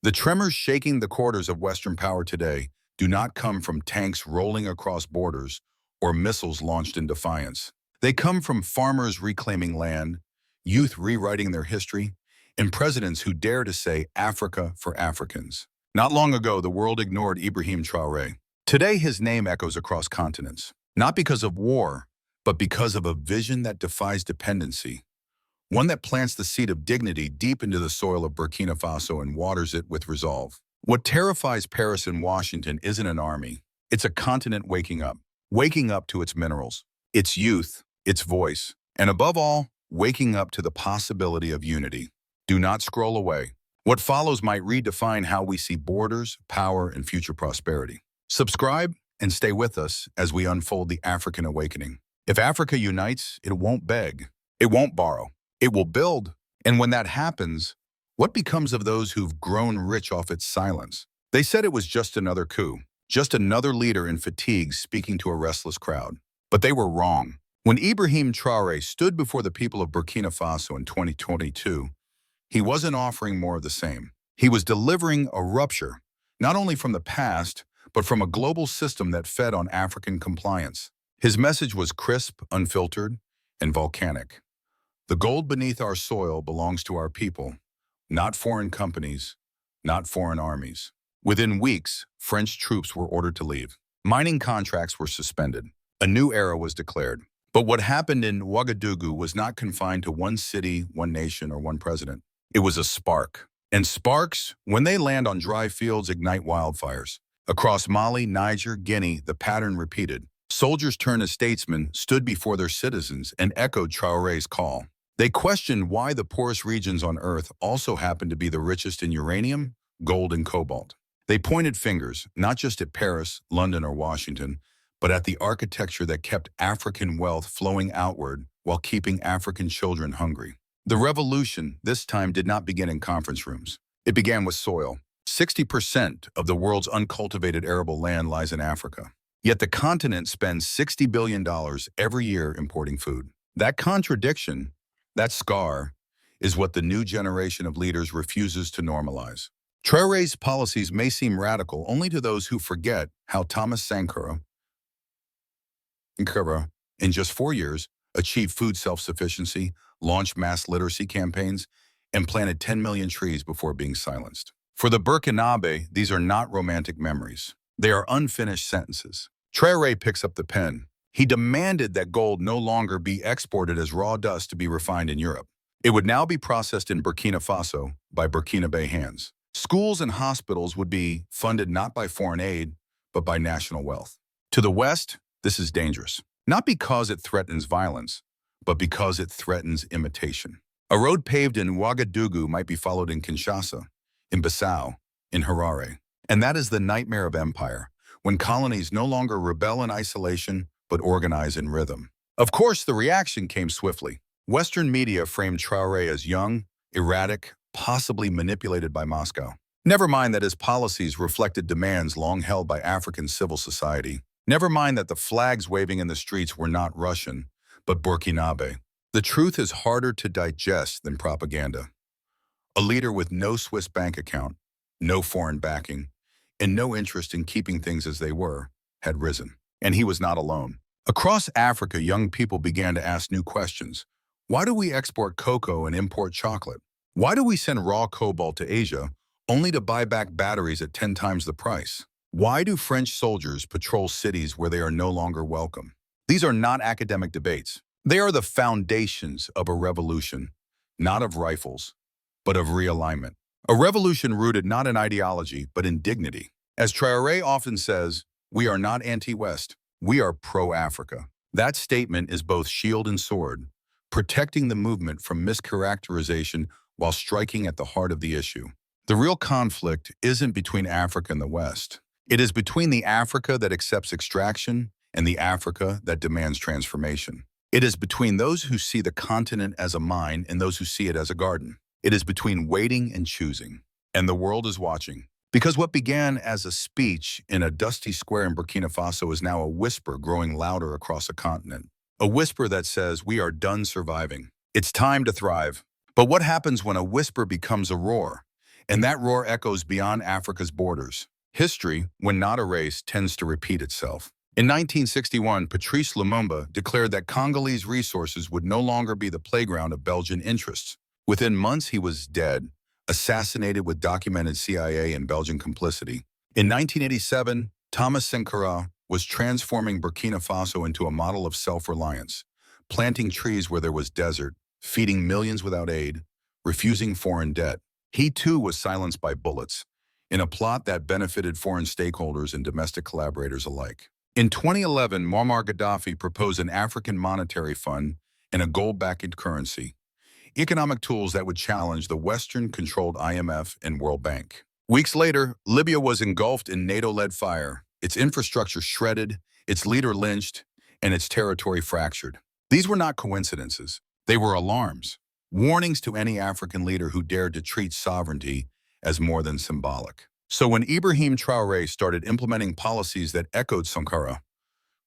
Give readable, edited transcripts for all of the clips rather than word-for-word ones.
The tremors shaking the quarters of Western power today do not come from tanks rolling across borders or missiles launched in defiance. They come from farmers reclaiming land, youth rewriting their history, and presidents who dare to say Africa for Africans. Not long ago, the world ignored Ibrahim Traoré. Today, his name echoes across continents, not because of war, but because of a vision that defies dependency, one that plants the seed of dignity deep into the soil of Burkina Faso and waters it with resolve. What terrifies Paris and Washington isn't an army. It's a continent waking up to its minerals, its youth, its voice, and above all, waking up to the possibility of unity. Do not scroll away. What follows might redefine how we see borders, power, and future prosperity. Subscribe and stay with us as we unfold the African awakening. If Africa unites, it won't beg, it won't borrow. It will build, and when that happens, what becomes of those who've grown rich off its silence? They said it was just another coup, just another leader in fatigue speaking to a restless crowd. But they were wrong. When Ibrahim Traoré stood before the people of Burkina Faso in 2022, he wasn't offering more of the same. He was delivering a rupture, not only from the past, but from a global system that fed on African compliance. His message was crisp, unfiltered, and volcanic. The gold beneath our soil belongs to our people, not foreign companies, not foreign armies. Within weeks, French troops were ordered to leave. Mining contracts were suspended. A new era was declared. But what happened in Ouagadougou was not confined to one city, one nation, or one president. It was a spark. And sparks, when they land on dry fields, ignite wildfires. Across Mali, Niger, Guinea, the pattern repeated. Soldiers turned as statesmen, stood before their citizens, and echoed Traoré's call. They questioned why the poorest regions on Earth also happened to be the richest in uranium, gold, and cobalt. They pointed fingers, not just at Paris, London, or Washington, but at the architecture that kept African wealth flowing outward while keeping African children hungry. The revolution, this time, did not begin in conference rooms. It began with soil. 60% of the world's uncultivated arable land lies in Africa. Yet the continent spends $60 billion every year importing food. That contradiction, that scar, is what the new generation of leaders refuses to normalize. Traoré's policies may seem radical only to those who forget how Thomas Sankara, in just 4 years, achieved food self-sufficiency, launched mass literacy campaigns, and planted 10 million trees before being silenced. For the Burkinabe, these are not romantic memories. They are unfinished sentences. Traoré picks up the pen. He demanded that gold no longer be exported as raw dust to be refined in Europe. It would now be processed in Burkina Faso by Burkinabe hands. Schools and hospitals would be funded not by foreign aid, but by national wealth. To the West, this is dangerous. Not because it threatens violence, but because it threatens imitation. A road paved in Ouagadougou might be followed in Kinshasa, in Bissau, in Harare. And that is the nightmare of empire, when colonies no longer rebel in isolation, but organize in rhythm. Of course, the reaction came swiftly. Western media framed Traoré as young, erratic, possibly manipulated by Moscow. Never mind that his policies reflected demands long held by African civil society. Never mind that the flags waving in the streets were not Russian, but Burkinabe. The truth is harder to digest than propaganda. A leader with no Swiss bank account, no foreign backing, and no interest in keeping things as they were, had risen. And he was not alone. Across Africa, young people began to ask new questions. Why do we export cocoa and import chocolate? Why do we send raw cobalt to Asia only to buy back batteries at 10 times the price? Why do French soldiers patrol cities where they are no longer welcome? These are not academic debates. They are the foundations of a revolution, not of rifles, but of realignment. A revolution rooted not in ideology, but in dignity. As Traoré often says, we are not anti-West, we are pro-Africa. That statement is both shield and sword, protecting the movement from mischaracterization while striking at the heart of the issue. The real conflict isn't between Africa and the West. It is between the Africa that accepts extraction and the Africa that demands transformation. It is between those who see the continent as a mine and those who see it as a garden. It is between waiting and choosing. And the world is watching. Because what began as a speech in a dusty square in Burkina Faso is now a whisper growing louder across a continent. A whisper that says, we are done surviving. It's time to thrive. But what happens when a whisper becomes a roar? And that roar echoes beyond Africa's borders. History, when not erased, tends to repeat itself. In 1961, Patrice Lumumba declared that Congolese resources would no longer be the playground of Belgian interests. Within months, he was dead, assassinated with documented CIA and Belgian complicity. In 1987, Thomas Sankara was transforming Burkina Faso into a model of self-reliance, planting trees where there was desert, feeding millions without aid, refusing foreign debt. He too was silenced by bullets, in a plot that benefited foreign stakeholders and domestic collaborators alike. In 2011, Muammar Gaddafi proposed an African monetary fund and a gold-backed currency, economic tools that would challenge the Western-controlled IMF and World Bank. Weeks later, Libya was engulfed in NATO-led fire, its infrastructure shredded, its leader lynched, and its territory fractured. These were not coincidences. They were alarms, warnings to any African leader who dared to treat sovereignty as more than symbolic. So when Ibrahim Traoré started implementing policies that echoed Sankara,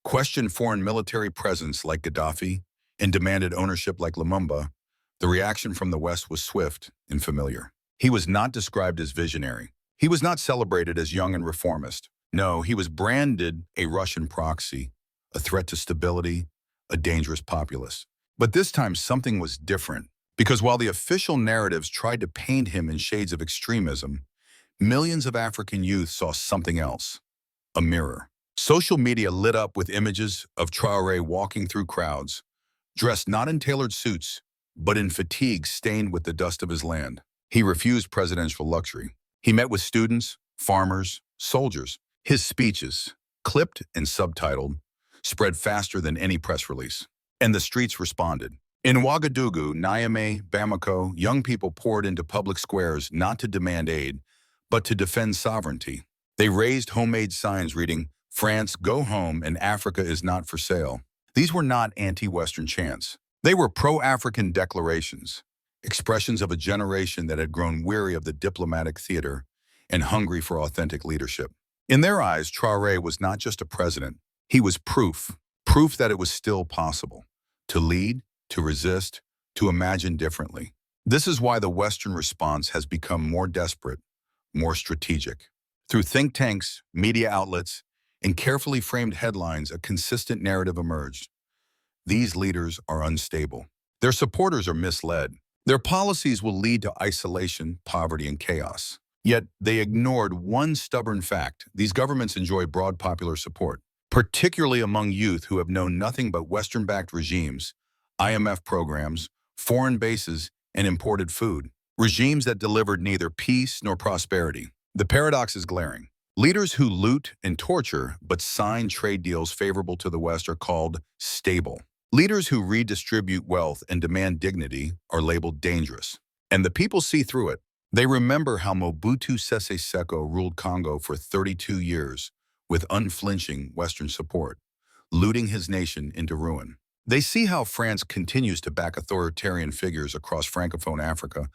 questioned foreign military presence like Gaddafi, and demanded ownership like Lumumba, the reaction from the West was swift and familiar. He was not described as visionary. He was not celebrated as young and reformist. No, he was branded a Russian proxy, a threat to stability, a dangerous populist. But this time something was different, because while the official narratives tried to paint him in shades of extremism, millions of African youth saw something else, a mirror. Social media lit up with images of Traoré walking through crowds, dressed not in tailored suits, but in fatigue stained with the dust of his land. He refused presidential luxury. He met with students, farmers, soldiers. His speeches, clipped and subtitled, spread faster than any press release. And the streets responded. In Ouagadougou, Niamey, Bamako, young people poured into public squares not to demand aid, but to defend sovereignty. They raised homemade signs reading, "France, go home, and Africa is not for sale." These were not anti-Western chants. They were pro-African declarations, expressions of a generation that had grown weary of the diplomatic theater and hungry for authentic leadership. In their eyes, Traoré was not just a president. He was proof that it was still possible to lead, to resist, to imagine differently. This is why the Western response has become more desperate, more strategic. Through think tanks, media outlets, and carefully framed headlines, a consistent narrative emerged. These leaders are unstable. Their supporters are misled. Their policies will lead to isolation, poverty, and chaos. Yet they ignored one stubborn fact: these governments enjoy broad popular support, particularly among youth who have known nothing but Western-backed regimes, IMF programs, foreign bases, and imported food. Regimes that delivered neither peace nor prosperity. The paradox is glaring. Leaders who loot and torture but sign trade deals favorable to the West are called stable. Leaders who redistribute wealth and demand dignity are labeled dangerous. And the people see through it. They remember how Mobutu Sese Seko ruled Congo for 32 years with unflinching Western support, looting his nation into ruin. They see how France continues to back authoritarian figures across Francophone Africa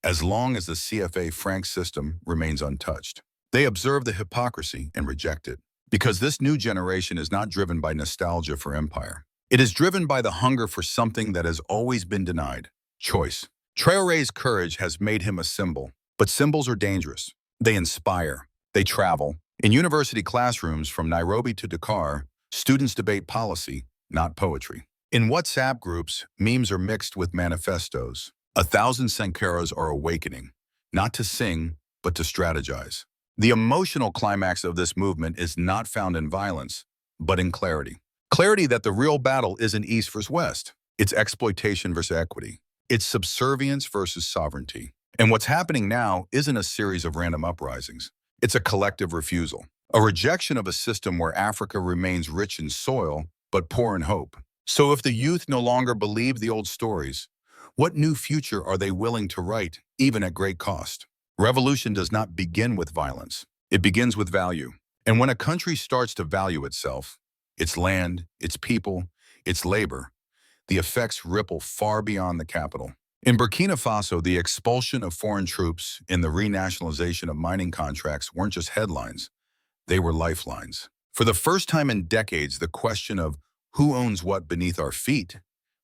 as long as the CFA franc system remains untouched. They observe the hypocrisy and reject it, because this new generation is not driven by nostalgia for empire. It is driven by the hunger for something that has always been denied: choice. Traoré's courage has made him a symbol, but symbols are dangerous. They inspire. They travel. In university classrooms from Nairobi to Dakar, students debate policy, not poetry. In WhatsApp groups, memes are mixed with manifestos. 1,000 Sankaras are awakening, not to sing, but to strategize. The emotional climax of this movement is not found in violence, but in clarity. Clarity that the real battle isn't East versus West. It's exploitation versus equity. It's subservience versus sovereignty. And what's happening now isn't a series of random uprisings. It's a collective refusal, a rejection of a system where Africa remains rich in soil, but poor in hope. So if the youth no longer believe the old stories, what new future are they willing to write, even at great cost? Revolution does not begin with violence. It begins with value. And when a country starts to value itself, its land, its people, its labor, the effects ripple far beyond the capital. In Burkina Faso, the expulsion of foreign troops and the renationalization of mining contracts weren't just headlines. They were lifelines. For the first time in decades, the question of who owns what beneath our feet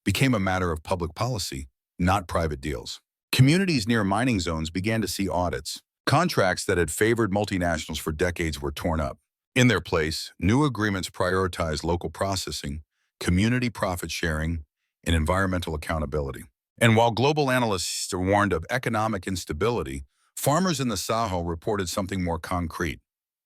became a matter of public policy, not private deals. Communities near mining zones began to see audits, Contracts that had favored multinationals for decades were torn up. In their place, new agreements prioritized local processing, community profit sharing, and environmental accountability. And while global analysts warned of economic instability, farmers in the Sahel reported something more concrete: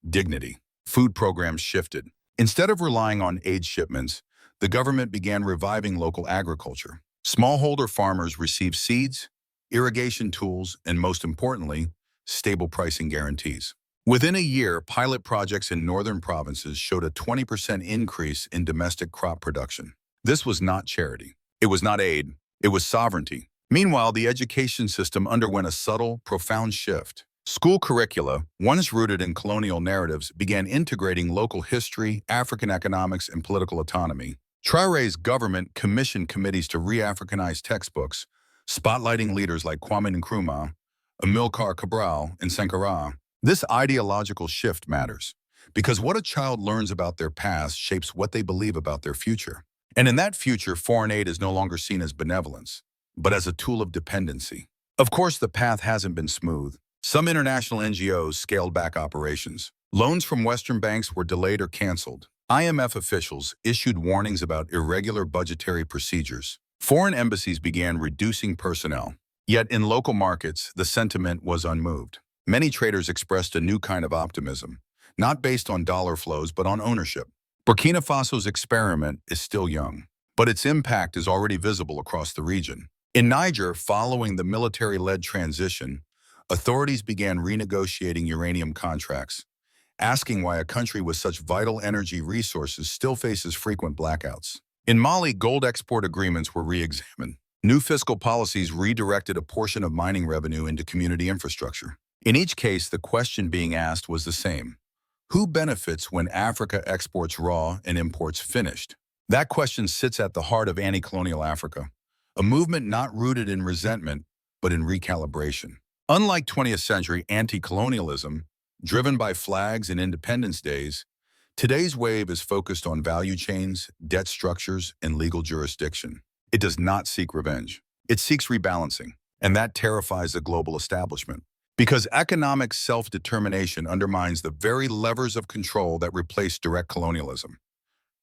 dignity. Food programs shifted. Instead of relying on aid shipments, the government began reviving local agriculture. Smallholder farmers received seeds, irrigation tools, and most importantly, stable pricing guarantees. Within a year, pilot projects in northern provinces showed a 20% increase in domestic crop production. This was not charity. It was not aid. It was sovereignty. Meanwhile, the education system underwent a subtle, profound shift. School curricula, once rooted in colonial narratives, began integrating local history, African economics, and political autonomy. Traore's government commissioned committees to re-Africanize textbooks, spotlighting leaders like Kwame Nkrumah, Amilcar Cabral, and Sankara. This ideological shift matters, because what a child learns about their past shapes what they believe about their future. And in that future, foreign aid is no longer seen as benevolence, but as a tool of dependency. Of course, the path hasn't been smooth. Some international NGOs scaled back operations. Loans from Western banks were delayed or canceled. IMF officials issued warnings about irregular budgetary procedures. Foreign embassies began reducing personnel. Yet in local markets, the sentiment was unmoved. Many traders expressed a new kind of optimism, not based on dollar flows, but on ownership. Burkina Faso's experiment is still young, but its impact is already visible across the region. In Niger, following the military-led transition, authorities began renegotiating uranium contracts, asking why a country with such vital energy resources still faces frequent blackouts. In Mali, gold export agreements were re-examined. New fiscal policies redirected a portion of mining revenue into community infrastructure. In each case, the question being asked was the same: who benefits when Africa exports raw and imports finished? That question sits at the heart of anti-colonial Africa, a movement not rooted in resentment, but in recalibration. Unlike 20th century anti-colonialism, driven by flags and independence days, today's wave is focused on value chains, debt structures, and legal jurisdiction. It does not seek revenge. It seeks rebalancing, and that terrifies the global establishment. Because economic self-determination undermines the very levers of control that replace direct colonialism.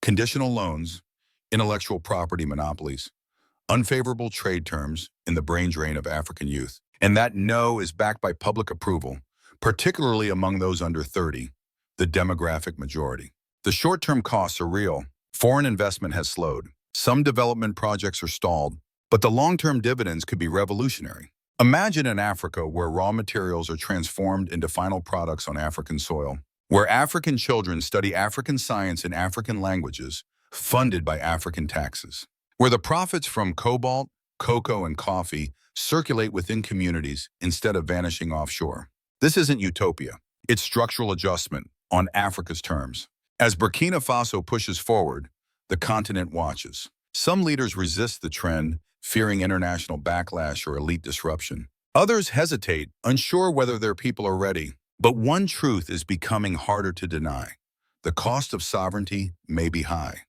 Conditional loans, intellectual property monopolies, unfavorable trade terms in the brain drain of African youth. And that no is backed by public approval, particularly among those under 30, the demographic majority. The short-term costs are real. Foreign investment has slowed. Some development projects are stalled, but the long-term dividends could be revolutionary. Imagine an Africa where raw materials are transformed into final products on African soil, where African children study African science in African languages, funded by African taxes, where the profits from cobalt, cocoa, and coffee circulate within communities instead of vanishing offshore. This isn't utopia. It's structural adjustment on Africa's terms. As Burkina Faso pushes forward, the continent watches. Some leaders resist the trend, fearing international backlash or elite disruption. Others hesitate, unsure whether their people are ready. But one truth is becoming harder to deny. The cost of sovereignty may be high,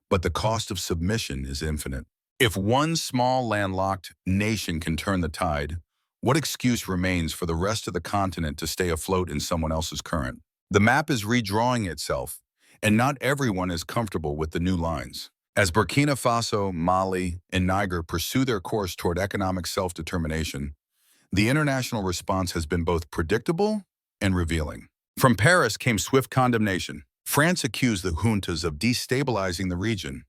but the cost of submission is infinite. If one small landlocked nation can turn the tide, what excuse remains for the rest of the continent to stay afloat in someone else's current? The map is redrawing itself, and not everyone is comfortable with the new lines. As Burkina Faso, Mali, and Niger pursue their course toward economic self-determination, the international response has been both predictable and revealing. From Paris came swift condemnation. France accused the juntas of destabilizing the region,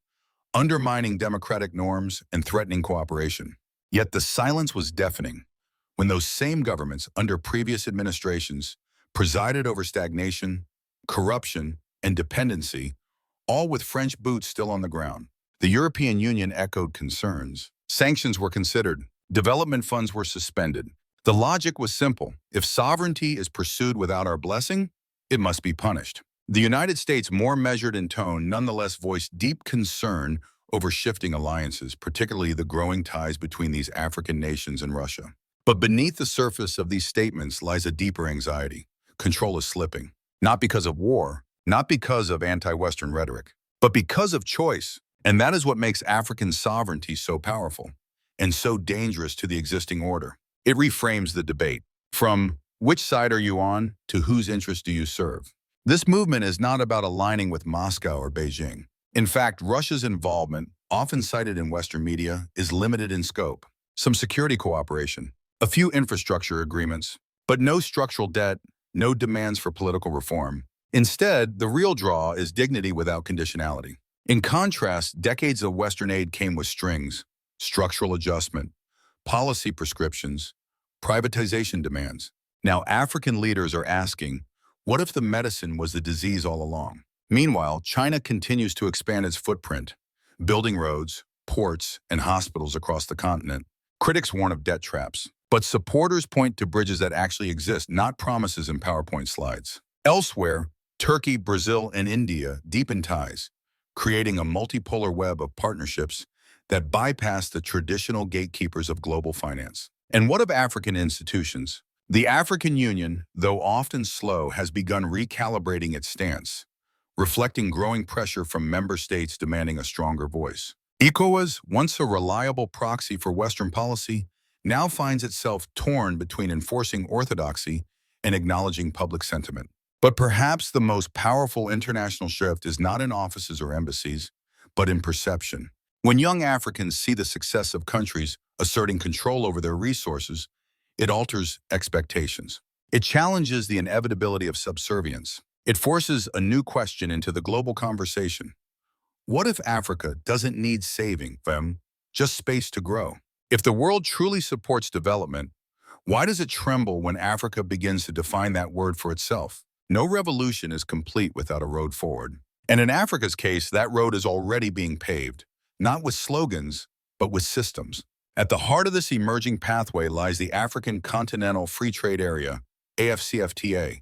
undermining democratic norms and threatening cooperation. Yet the silence was deafening when those same governments under previous administrations presided over stagnation, corruption, and dependency, all with French boots still on the ground. The European Union echoed concerns. Sanctions were considered. Development funds were suspended. The logic was simple. If sovereignty is pursued without our blessing, it must be punished. The United States, more measured in tone, nonetheless voiced deep concern over shifting alliances, particularly the growing ties between these African nations and Russia. But beneath the surface of these statements lies a deeper anxiety. Control is slipping, not because of war, not because of anti-Western rhetoric, but because of choice. And that is what makes African sovereignty so powerful and so dangerous to the existing order. It reframes the debate from Which side are you on? To whose interest do you serve? This movement is not about aligning with Moscow or Beijing. In fact, Russia's involvement, often cited in Western media, is limited in scope. Some security cooperation, a few infrastructure agreements, but no structural debt, no demands for political reform. Instead, the real draw is dignity without conditionality. In contrast, decades of Western aid came with strings, structural adjustment, policy prescriptions, privatization demands. Now, African leaders are asking, what if the medicine was the disease all along? Meanwhile, China continues to expand its footprint, building roads, ports, and hospitals across the continent. Critics warn of debt traps, but supporters point to bridges that actually exist, not promises in PowerPoint slides. Elsewhere, Turkey, Brazil, and India deepen ties, creating a multipolar web of partnerships that bypass the traditional gatekeepers of global finance. And what of African institutions? The African Union, though often slow, has begun recalibrating its stance, reflecting growing pressure from member states demanding a stronger voice. ECOWAS, once a reliable proxy for Western policy, now finds itself torn between enforcing orthodoxy and acknowledging public sentiment. But perhaps the most powerful international shift is not in offices or embassies, but in perception. When young Africans see the success of countries asserting control over their resources, it alters expectations. It challenges the inevitability of subservience. It forces a new question into the global conversation. What if Africa doesn't need saving, just space to grow? If the world truly supports development, why does it tremble when Africa begins to define that word for itself? No revolution is complete without a road forward. And in Africa's case, that road is already being paved, not with slogans, but with systems. At the heart of this emerging pathway lies the African Continental Free Trade Area, AfCFTA,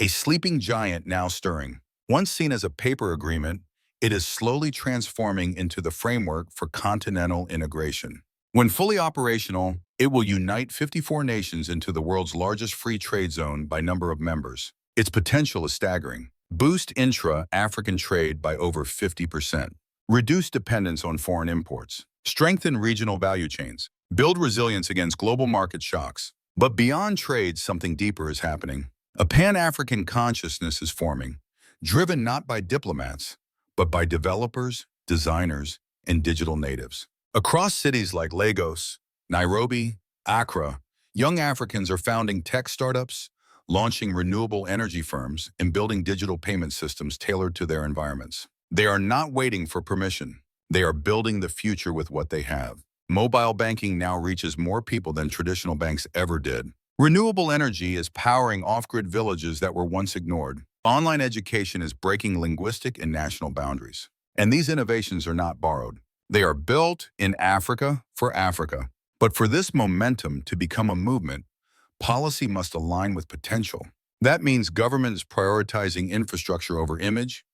a sleeping giant now stirring. Once seen as a paper agreement, it is slowly transforming into the framework for continental integration. When fully operational, it will unite 54 nations into the world's largest free trade zone by number of members. Its potential is staggering. Boost intra-African trade by over 50%. Reduce dependence on foreign imports. Strengthen regional value chains. Build resilience against global market shocks. But beyond trade, something deeper is happening. A pan-African consciousness is forming, driven not by diplomats, but by developers, designers, and digital natives. Across cities like Lagos, Nairobi, Accra, young Africans are founding tech startups, launching renewable energy firms, and building digital payment systems tailored to their environments. They are not waiting for permission. They are building the future with what they have. Mobile banking now reaches more people than traditional banks ever did. Renewable energy is powering off-grid villages that were once ignored. Online education is breaking linguistic and national boundaries. And these innovations are not borrowed. They are built in Africa for Africa. But for this momentum to become a movement, policy must align with potential. That means governments prioritizing infrastructure over image,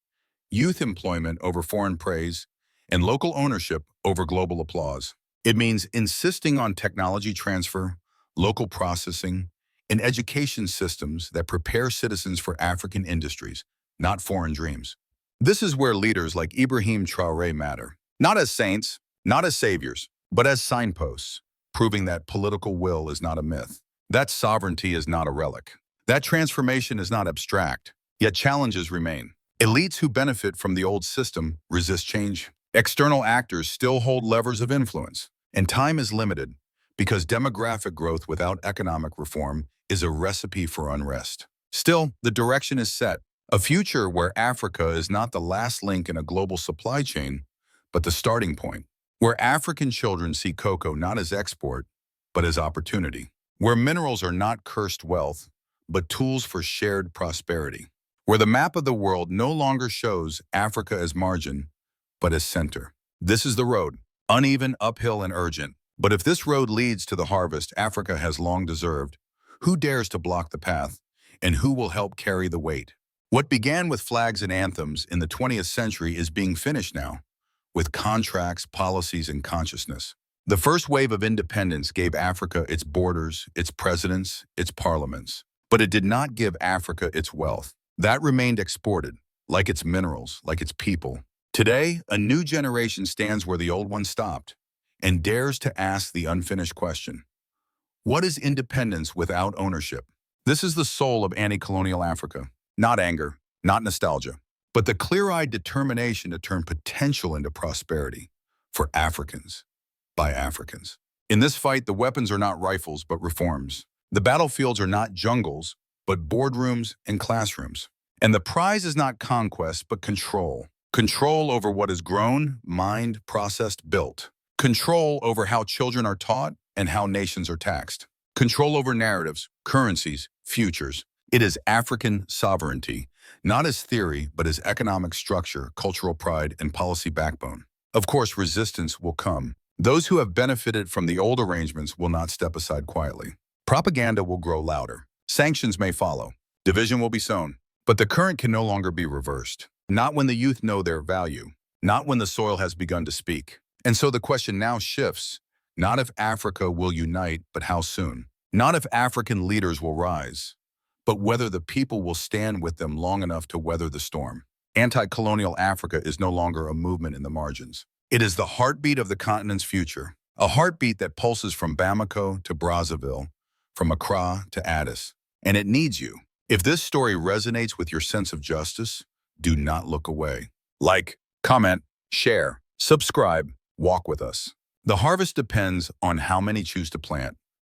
youth employment over foreign praise, and local ownership over global applause. It means insisting on technology transfer, local processing, and education systems that prepare citizens for African industries, not foreign dreams. This is where leaders like Ibrahim Traoré matter, not as saints, not as saviors, but as signposts, proving that political will is not a myth, that sovereignty is not a relic, that transformation is not abstract, yet challenges remain. Elites who benefit from the old system resist change. External actors still hold levers of influence, and time is limited because demographic growth without economic reform is a recipe for unrest. Still, the direction is set, a future where Africa is not the last link in a global supply chain, but the starting point, where African children see cocoa not as export, but as opportunity, where minerals are not cursed wealth, but tools for shared prosperity, where the map of the world no longer shows Africa as margin, but as center. This is the road, uneven, uphill, and urgent. But if this road leads to the harvest Africa has long deserved, who dares to block the path, and who will help carry the weight? What began with flags and anthems in the 20th century is being finished now, with contracts, policies, and consciousness. The first wave of independence gave Africa its borders, its presidents, its parliaments. But it did not give Africa its wealth. That remained exported, like its minerals, like its people. Today, a new generation stands where the old one stopped and dares to ask the unfinished question. What is independence without ownership? This is the soul of anti-colonial Africa. Not anger, not nostalgia, but the clear-eyed determination to turn potential into prosperity for Africans by Africans. In this fight, the weapons are not rifles, but reforms. The battlefields are not jungles, but boardrooms and classrooms. And the prize is not conquest, but control. Control over what is grown, mined, processed, built. Control over how children are taught and how nations are taxed. Control over narratives, currencies, futures. It is African sovereignty, not as theory, but as economic structure, cultural pride, and policy backbone. Of course, resistance will come. Those who have benefited from the old arrangements will not step aside quietly. Propaganda will grow louder. Sanctions may follow. Division will be sown. But the current can no longer be reversed. Not when the youth know their value. Not when the soil has begun to speak. And so the question now shifts. Not if Africa will unite, but how soon. Not if African leaders will rise, but whether the people will stand with them long enough to weather the storm. Anti-colonial Africa is no longer a movement in the margins. It is the heartbeat of the continent's future, a heartbeat that pulses from Bamako to Brazzaville, from Accra to Addis. And it needs you. If this story resonates with your sense of justice, do not look away. Like, comment, share, subscribe, walk with us. The harvest depends on how many choose to plant.